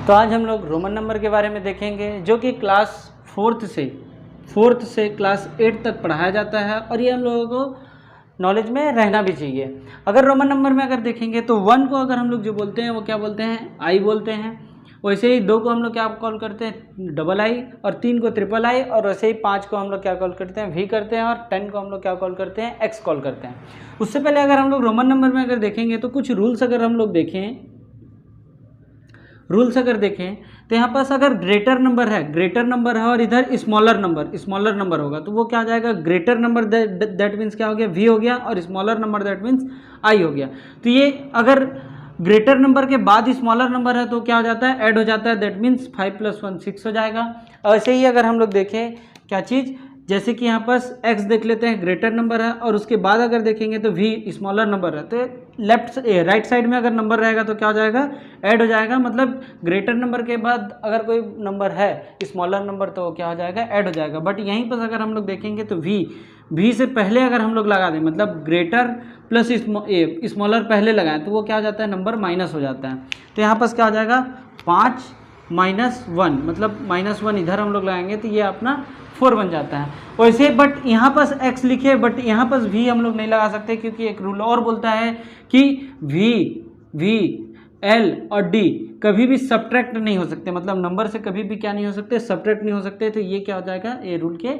तो आज हम लोग रोमन नंबर के बारे में देखेंगे, जो कि क्लास फोर्थ से क्लास 8 तक पढ़ाया जाता है और ये हम लोगों को नॉलेज में रहना भी चाहिए। अगर रोमन नंबर में अगर देखेंगे तो 1 को अगर हम लोग जो बोलते हैं वो क्या बोलते हैं, आई बोलते हैं। वैसे ही 2 को हम लोग क्या कॉल करते हैं, डबल आई, और 3 को ट्रिपल आई, और वैसे ही 5 को हम लोग क्या कॉल करते हैं, वी करते हैं, और 10 को हम लोग क्या कॉल करते हैं, एक्स कॉल करते हैं। उससे पहले अगर हम लोग रोमन नंबर में अगर देखेंगे तो कुछ रूल्स अगर हम लोग देखें, तो यहाँ पास अगर ग्रेटर नंबर है और इधर स्मॉलर नंबर होगा तो वो क्या आ जाएगा, ग्रेटर नंबर दैट मीन्स क्या हो गया, वी हो गया, और smaller number that means I हो गया। तो ये अगर ग्रेटर नंबर के बाद स्मॉलर नंबर है तो क्या हो जाता है, ऐड हो जाता है, दैट मीन्स 5 + 1 6 हो जाएगा। ऐसे ही अगर हम लोग देखें क्या चीज़, जैसे कि यहाँ पास x देख लेते हैं, ग्रेटर नंबर है, और उसके बाद अगर देखेंगे तो v स्मॉलर नंबर है, तो राइट साइड में अगर नंबर रहेगा तो क्या हो जाएगा, ऐड हो जाएगा। मतलब ग्रेटर नंबर के बाद अगर कोई नंबर है स्मॉलर नंबर तो क्या हो जाएगा, ऐड हो जाएगा। बट यहीं पर अगर हम लोग देखेंगे तो v से पहले अगर हम लोग लगा दें, मतलब ग्रेटर प्लस स्मॉलर पहले लगाएं तो वो क्या हो जाता है, नंबर माइनस हो जाता है। तो यहाँ पास क्या हो जाएगा, 5 - 1, मतलब -1 इधर हम लोग लगाएंगे तो ये अपना 4 बन जाता है। वैसे बट यहाँ पास x लिखे, बट यहाँ पास v हम लोग नहीं लगा सकते, क्योंकि एक रूल और बोलता है कि v, l और d कभी भी सब्ट्रैक्ट नहीं हो सकते, मतलब नंबर से कभी भी क्या नहीं हो सकते, सब्ट्रैक्ट नहीं हो सकते। तो ये क्या हो जाएगा, ये रूल के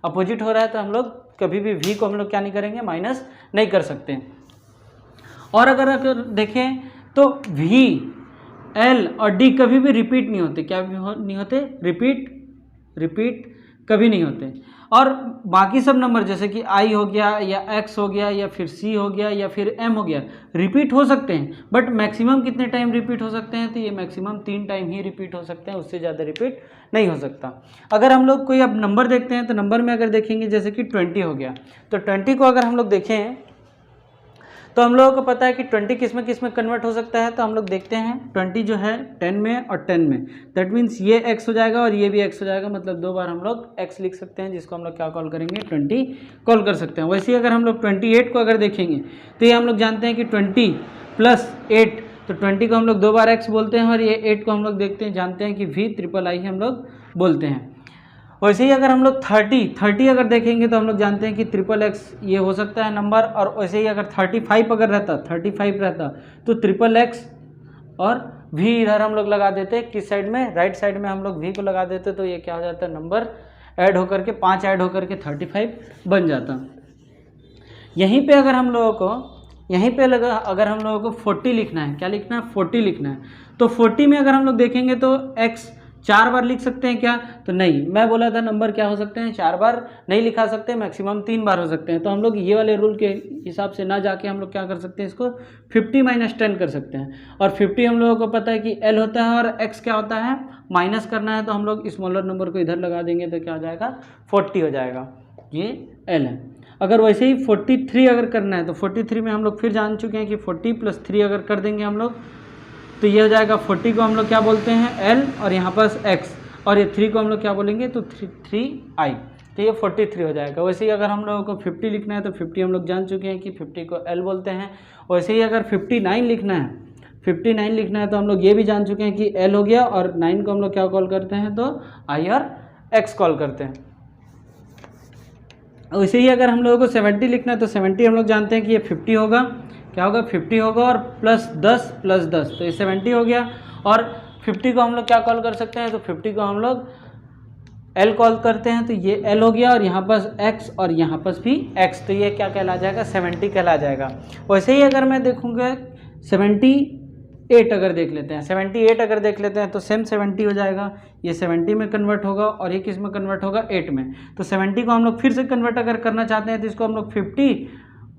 अपोजिट हो रहा है, तो हम लोग कभी भी v को हम लोग क्या नहीं करेंगे, माइनस नहीं कर सकते। और अगर देखें तो v, l और d कभी भी रिपीट नहीं होते, क्या नहीं होते, रिपीट कभी नहीं होते। और बाकी सब नंबर जैसे कि i हो गया या x हो गया या फिर c हो गया या फिर m हो गया, रिपीट हो सकते हैं, बट मैक्सिमम कितने टाइम रिपीट हो सकते हैं, तो ये मैक्सिमम 3 टाइम ही रिपीट हो सकते हैं, उससे ज़्यादा रिपीट नहीं हो सकता। अगर हम लोग कोई अब नंबर देखते हैं तो नंबर में अगर देखेंगे जैसे कि 20 हो गया, तो 20 को अगर हम लोग देखें तो हम लोगों को पता है कि 20 किस में कन्वर्ट हो सकता है। तो हम लोग देखते हैं 20 जो है 10 में और 10 में, दैट मीन्स ये x हो जाएगा और ये भी x हो जाएगा, मतलब 2 बार हम लोग x लिख सकते हैं, जिसको हम लोग क्या कॉल करेंगे, 20 कॉल कर सकते हैं। वैसे ही अगर हम लोग 28 को अगर देखेंगे तो ये हम लोग जानते हैं कि 20 + 8, तो 20 को हम लोग 2 बार x बोलते हैं, और ये 8 को हम लोग जानते हैं कि v ट्रिपल आई हम लोग बोलते हैं। वैसे ही अगर हम लोग 30 अगर देखेंगे तो हम लोग जानते हैं कि ट्रिपल x ये हो सकता है नंबर, और वैसे ही अगर 35 अगर रहता, 35 रहता तो ट्रिपल x और v इधर हम लोग लगा देते, किस साइड में, राइट साइड में हम लोग v को लगा देते, तो ये क्या हो जाता है, नंबर ऐड होकर के 5 ऐड होकर के 35 बन जाता। यहीं पे अगर हम लोगों को अगर हम लोगों को 40 लिखना है, क्या लिखना है, 40 लिखना है, तो 40 में अगर हम लोग देखेंगे तो x 4 बार लिख सकते हैं क्या, तो नहीं, मैं बोला था नंबर क्या हो सकते हैं, 4 बार नहीं लिखा सकते, मैक्सिमम 3 बार हो सकते हैं। तो हम लोग ये वाले रूल के हिसाब से ना जाके हम लोग क्या कर सकते हैं, इसको 50 - 10 कर सकते हैं। और 50 हम लोगों को पता है कि l होता है और x क्या होता है, माइनस करना है, तो हम लोग स्मॉलर नंबर को इधर लगा देंगे तो क्या हो जाएगा, 40 हो जाएगा, ये l है। अगर वैसे ही 43 अगर करना है तो 43 में हम लोग फिर जान चुके हैं कि 40 + 3 अगर कर देंगे हम लोग तो ये हो जाएगा, 40 को हम लोग क्या बोलते हैं, l, और यहाँ पास x, और ये 3 को हम लोग क्या बोलेंगे, तो 3i, तो ये 43 हो जाएगा। वैसे ही अगर हम लोगों को 50 लिखना है तो 50 हम लोग जान चुके हैं कि 50 को l बोलते हैं। वैसे ही अगर 59 लिखना है तो हम लोग ये भी जान चुके हैं कि l हो गया, और 9 को हम लोग क्या कॉल करते हैं, तो i और x कॉल करते हैं। वैसे ही अगर हम लोगों को 70 लिखना है तो 70 हम लोग जानते हैं कि ये 50 होगा, क्या होगा, 50 होगा, और +10 तो ये 70 हो गया। और 50 को हम लोग क्या कॉल कर सकते हैं, तो 50 को हम लोग l कॉल करते हैं, तो ये l हो गया, और यहाँ पास x और यहाँ पास भी x, तो ये क्या कहला जाएगा, 70 कहला जाएगा। वैसे ही अगर मैं देखूँगा 78 अगर देख लेते हैं तो सेम 70 हो जाएगा, ये 70 में कन्वर्ट होगा, और ये किस में कन्वर्ट होगा, 8 में। तो 70 को हम लोग फिर से कन्वर्ट अगर करना चाहते हैं तो इसको हम लोग 50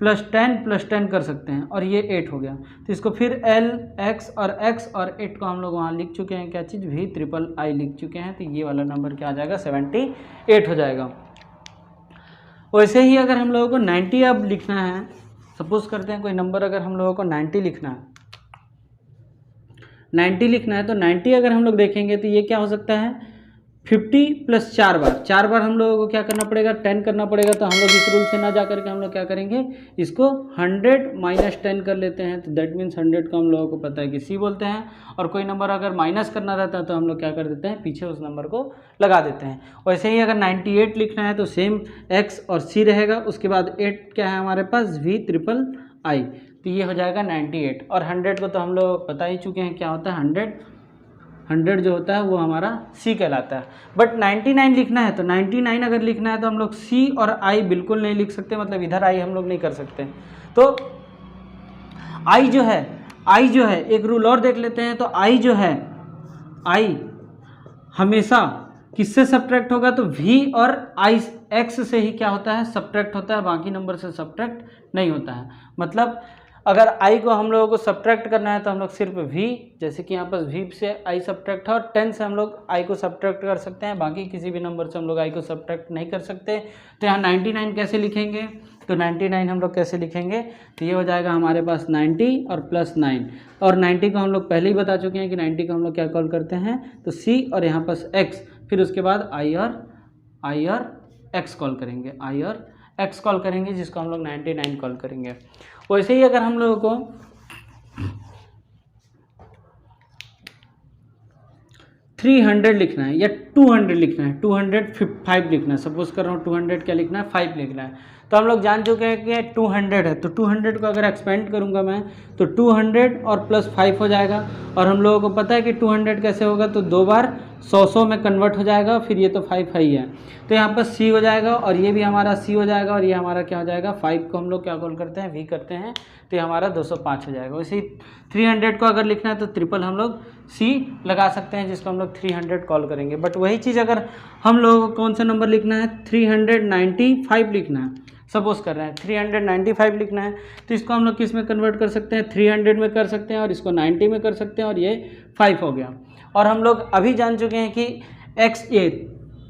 + 10 कर सकते हैं, और ये 8 हो गया। तो इसको फिर l, x और 8 को हम लोग वहाँ लिख चुके हैं, क्या चीज़, v ट्रिपल आई लिख चुके हैं, तो ये वाला नंबर क्या आ जाएगा, 78 हो जाएगा। वैसे ही अगर हम लोगों को 90 अब लिखना है, सपोज करते हैं कोई नंबर अगर हम लोगों को 90 लिखना है तो 90 अगर हम लोग देखेंगे तो ये क्या हो सकता है, 50 प्लस 4 बार हम लोगों को क्या करना पड़ेगा, 10 करना पड़ेगा। तो हम लोग इस रूल से ना जा करके हम लोग क्या करेंगे, इसको 100 माइनस 10 कर लेते हैं। तो दैट मीन्स 100 को हम लोगों को पता है कि सी बोलते हैं, और कोई नंबर अगर माइनस करना रहता है तो हम लोग क्या कर देते हैं, पीछे उस नंबर को लगा देते हैं। वैसे ही अगर 98 लिखना है तो सेम एक्स और सी रहेगा, उसके बाद 8 क्या है हमारे पास, वी ट्रिपल आई, तो ये हो जाएगा 98। और 100 को तो हम लोग पता ही चुके हैं क्या होता है, 100 जो होता है वो हमारा सी कहलाता है। बट 99 लिखना है तो 99 अगर लिखना है तो हम लोग सी और आई बिल्कुल नहीं लिख सकते, मतलब इधर आई हम लोग नहीं कर सकते। तो आई जो है एक रूल और देख लेते हैं। तो आई जो है, आई हमेशा किससे सब्ट्रैक्ट होगा, तो वी और आई एक्स से ही क्या होता है, सब्ट्रैक्ट होता है, बाकी नंबर से सब्ट्रैक्ट नहीं होता है। मतलब अगर i को हम लोगों को सब्ट्रैक्ट करना है तो हम लोग सिर्फ v, जैसे कि यहाँ पर v से i सब्ट्रैक्ट है, और 10 से हम लोग i को सब्ट्रैक्ट कर सकते हैं, बाकी किसी भी नंबर से हम लोग i को सब्ट्रैक्ट नहीं कर सकते। तो यहाँ 99 कैसे लिखेंगे, तो 99 हम लोग कैसे लिखेंगे, तो ये हो जाएगा हमारे पास 90 और प्लस 9, और 90 को हम लोग पहले ही बता चुके हैं कि 90 को हम लोग क्या कॉल करते हैं, तो c और यहाँ पर x, फिर उसके बाद i और x कॉल करेंगे, i और x कॉल करेंगे, जिसको हम लोग 99 कॉल करेंगे। वैसे ही अगर हम लोगों को 300 लिखना है या 200 लिखना है, 205 लिखना है, सपोज कर रहा हूँ 200 क्या लिखना है, 5 लिखना है, तो हम लोग जान चुके हैं कि 200 है। तो 200 को अगर एक्सपेंड करूँगा मैं तो 200 और प्लस 5 हो जाएगा, और हम लोगों को पता है कि 200 कैसे होगा, तो 2 बार 100 में कन्वर्ट हो जाएगा, फिर ये तो 5 ही है, तो यहाँ पर सी हो जाएगा, और ये भी हमारा सी हो जाएगा, और ये हमारा क्या हो जाएगा, 5 को हम लोग क्या कॉल करते हैं, वी करते हैं, तो ये हमारा 205 हो जाएगा। वैसे ही 300 को अगर लिखना है तो ट्रिपल हम लोग सी लगा सकते हैं, जिसको हम लोग 300 कॉल करेंगे। बट वही चीज़ अगर हम लोगों को कौन सा नंबर लिखना है, 395 लिखना है, सपोज कर रहे हैं 395 लिखना है, तो इसको हम लोग किस में कन्वर्ट कर सकते हैं, 300 में कर सकते हैं, और इसको 90 में कर सकते हैं, और ये 5 हो गया। और हम लोग अभी जान चुके हैं कि x, ये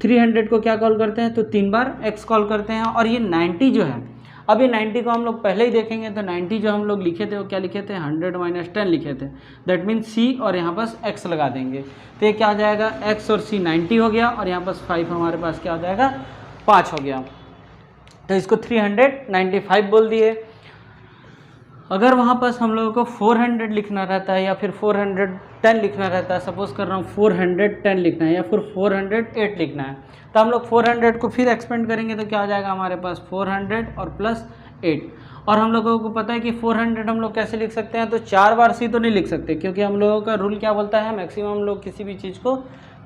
300 को क्या कॉल करते हैं, तो 3 बार x कॉल करते हैं। और ये 90 जो है, अब ये 90 को हम लोग पहले ही देखेंगे, तो 90 जो हम लोग लिखे थे वो क्या लिखे थे, 100 माइनस 10 लिखे थे, दैट मीन्स c और यहाँ पास x लगा देंगे, तो ये क्या हो जाएगा, x और c 90 हो गया, और यहाँ पास 5 हमारे पास क्या हो जाएगा, 5 हो गया, तो इसको 395 बोल दिए। अगर वहाँ पास हम लोगों को 400 लिखना रहता है या फिर 410 लिखना रहता है, सपोज कर रहा हूँ 410 लिखना है या फिर 408 लिखना है, तो हम लोग 400 को फिर एक्सपेंड करेंगे तो क्या हो जाएगा हमारे पास 400 और प्लस 8। और हम लोगों को पता है कि 400 हम लोग कैसे लिख सकते हैं, तो 4 बार सी तो नहीं लिख सकते, क्योंकि हम लोगों का रूल क्या बोलता है, मैक्सिमम हम लोग किसी भी चीज़ को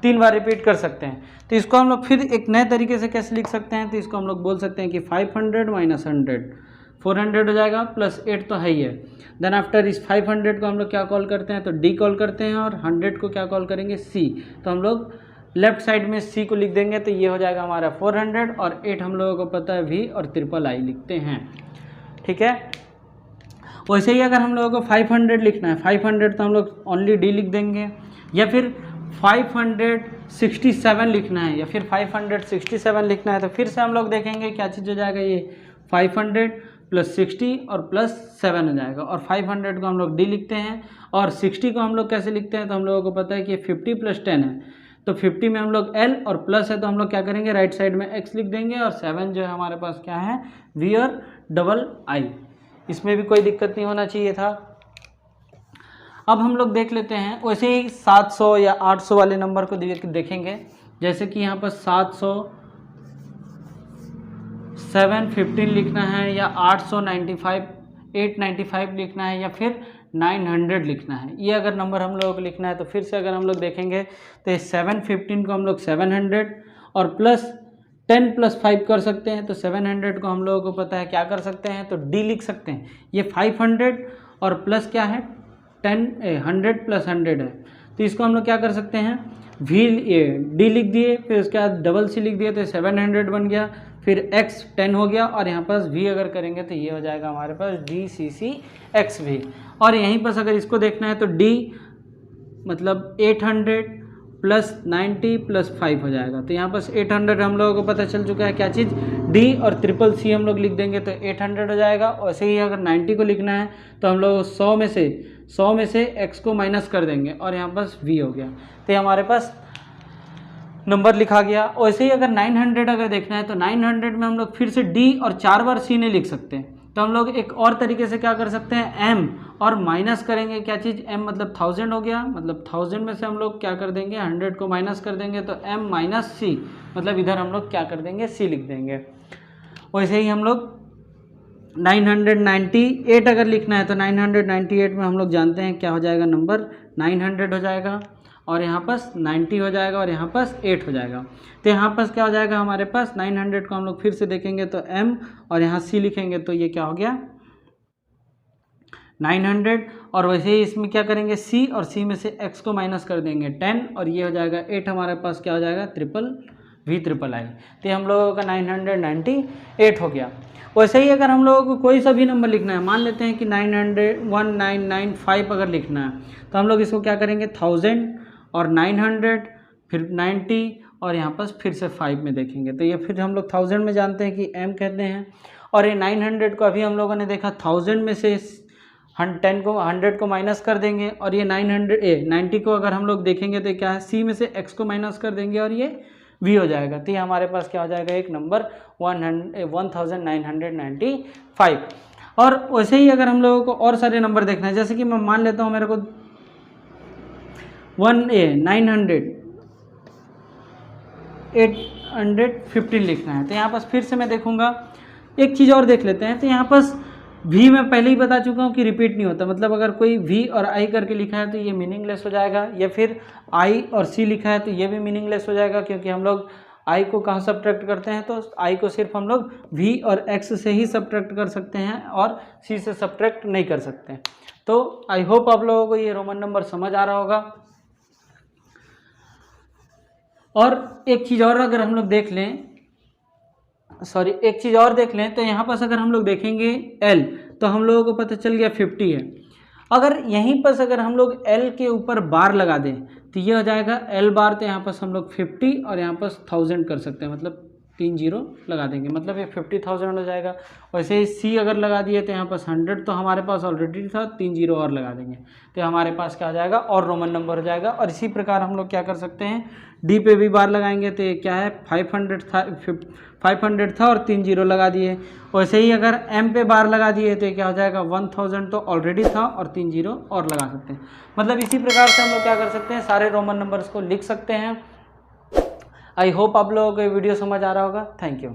3 बार रिपीट कर सकते हैं। तो इसको हम लोग फिर एक नए तरीके से कैसे लिख सकते हैं, तो इसको हम लोग बोल सकते हैं कि 500 माइनस 100, 400 हो जाएगा, प्लस 8 तो है ही है। देन आफ्टर इस 500 को हम लोग क्या कॉल करते हैं, तो डी कॉल करते हैं, और 100 को क्या कॉल करेंगे, सी। तो हम लोग लेफ्ट साइड में सी को लिख देंगे, तो ये हो जाएगा हमारा 400, और 8 हम लोगों को पता है वी और ट्रिपल आई लिखते हैं, ठीक है। वैसे ही अगर हम लोगों को 500 लिखना है, 500 तो हम लोग ओनली डी लिख देंगे, या फिर 567 लिखना है, या फिर 567 लिखना है, तो फिर से हम लोग देखेंगे क्या चीज़ हो जाएगा, ये 500 प्लस 60 और प्लस 7 हो जाएगा, और 500 को हम लोग डी लिखते हैं, और 60 को हम लोग कैसे लिखते हैं, तो हम लोगों को पता है कि 50 प्लस 10 है, तो 50 में हम लोग L और प्लस है तो हम लोग क्या करेंगे, राइट साइड में X लिख देंगे, और 7 जो है हमारे पास क्या है, V और डबल I। इसमें भी कोई दिक्कत नहीं होना चाहिए था। अब हम लोग देख लेते हैं, वैसे ही 700 या 800 वाले नंबर को देखेंगे, जैसे कि यहाँ पर 700 715 लिखना है, या 895 लिखना है, या फिर 900 लिखना है। ये अगर नंबर हम लोगों को लिखना है तो फिर से अगर हम लोग देखेंगे तो 715 को हम लोग 700 और प्लस 10 प्लस 5 कर सकते हैं, तो 700 को हम लोगों को पता है क्या कर सकते हैं, तो डी लिख सकते हैं। ये 500 और प्लस क्या है, 100 प्लस 100 है, तो इसको हम लोग क्या कर सकते हैं, डी लिख दिए, फिर उसके बाद डबल सी लिख दिए, तो 700 बन गया, फिर x 10 हो गया, और यहाँ पास v अगर करेंगे तो ये हो जाएगा हमारे पास DCCXV। और यहीं पर अगर इसको देखना है तो d मतलब 800 प्लस 90 प्लस 5 हो जाएगा, तो यहाँ पास 800 हम लोगों को पता चल चुका है क्या चीज़, d और ट्रिपल सी हम लोग लिख देंगे तो 800 हो जाएगा। वैसे ही अगर 90 को लिखना है तो हम लोग 100 में से x को माइनस कर देंगे, और यहाँ पास v हो गया, तो हमारे पास नंबर लिखा गया। वैसे ही अगर 900 अगर देखना है तो 900 में हम लोग फिर से डी और 4 बार सी नहीं लिख सकते, तो हम लोग एक और तरीके से क्या कर सकते हैं, एम और माइनस करेंगे क्या चीज़, एम मतलब 1000 हो गया, मतलब 1000 में से हम लोग क्या कर देंगे 100 को माइनस कर देंगे, तो एम माइनस सी मतलब इधर हम लोग क्या कर देंगे सी लिख देंगे। वैसे ही हम लोग 998 अगर लिखना है तो 998 में हम लोग जानते हैं क्या हो जाएगा, नंबर 900 हो जाएगा और यहाँ पास 90 हो जाएगा और यहाँ पास 8 हो जाएगा। तो यहाँ पास क्या हो जाएगा हमारे पास 900 को हम लोग फिर से देखेंगे तो m और यहाँ c लिखेंगे तो ये क्या हो गया 900, और वैसे ही इसमें क्या करेंगे c और c में से x को माइनस कर देंगे 10 और ये हो जाएगा 8, हमारे पास क्या हो जाएगा V ट्रिपल आई। तो हम लोगों का 998 हो गया। वैसे ही अगर हम लोगों को कोई सा भी नंबर लिखना है, मान लेते हैं कि 1995 अगर लिखना है तो हम लोग इसको क्या करेंगे 1000 और 900 फिर 90 और यहाँ पर फिर से 5 में देखेंगे, तो ये फिर हम लोग 1000 में जानते हैं कि m कहते हैं, और ये 900 को अभी हम लोगों ने देखा 1000 में से 100 को माइनस कर देंगे, और ये 90 को अगर हम लोग देखेंगे तो क्या है c में से x को माइनस कर देंगे और ये v हो जाएगा। तो ये हमारे पास क्या हो जाएगा एक नंबर 1995। और वैसे ही अगर हम लोगों को और सारे नंबर देखना है, जैसे कि मैं मान लेता हूँ मेरे को 815 लिखना है, तो यहाँ पास फिर से मैं देखूँगा, एक चीज़ और देख लेते हैं। तो यहाँ पास v मैं पहले ही बता चुका हूँ कि रिपीट नहीं होता, मतलब अगर कोई v और i करके लिखा है तो ये मीनिंगलेस हो जाएगा, या फिर i और c लिखा है तो ये भी मीनिंगलेस हो जाएगा, क्योंकि हम लोग i को कहाँ सब्ट्रैक्ट करते हैं, तो i को सिर्फ हम लोग v और x से ही सब्ट्रैक्ट कर सकते हैं और c से सब्ट्रैक्ट नहीं कर सकते। तो आई होप आप लोगों को ये रोमन नंबर समझ आ रहा होगा। और एक चीज़ और अगर हम लोग देख लें, एक चीज़ और देख लें, तो यहाँ पास अगर हम लोग देखेंगे L तो हम लोगों को पता चल गया 50 है। अगर यहीं पर अगर हम लोग L के ऊपर बार लगा दें तो ये हो जाएगा L बार, तो यहाँ पास हम लोग 50 और यहाँ पास 1000 कर सकते हैं, मतलब 3 0 लगा देंगे, मतलब ये 50,000 हो जाएगा। वैसे ही C अगर लगा दिए तो यहाँ पास 100 तो हमारे पास ऑलरेडी था, 3 0 और लगा देंगे तो हमारे पास क्या हो जाएगा और रोमन नंबर हो जाएगा। और इसी प्रकार हम लोग क्या कर सकते हैं, D पे भी बार लगाएंगे तो ये क्या है 500 था और 3 0 लगा दिए। वैसे ही अगर M पे बार लगा दिए तो क्या हो जाएगा 1000 तो ऑलरेडी था और 3 0 और लगा सकते हैं। मतलब इसी प्रकार से हम लोग क्या कर सकते हैं, सारे रोमन नंबर्स को लिख सकते हैं। आई होप आप लोगों को ये वीडियो समझ आ रहा होगा। Thank you.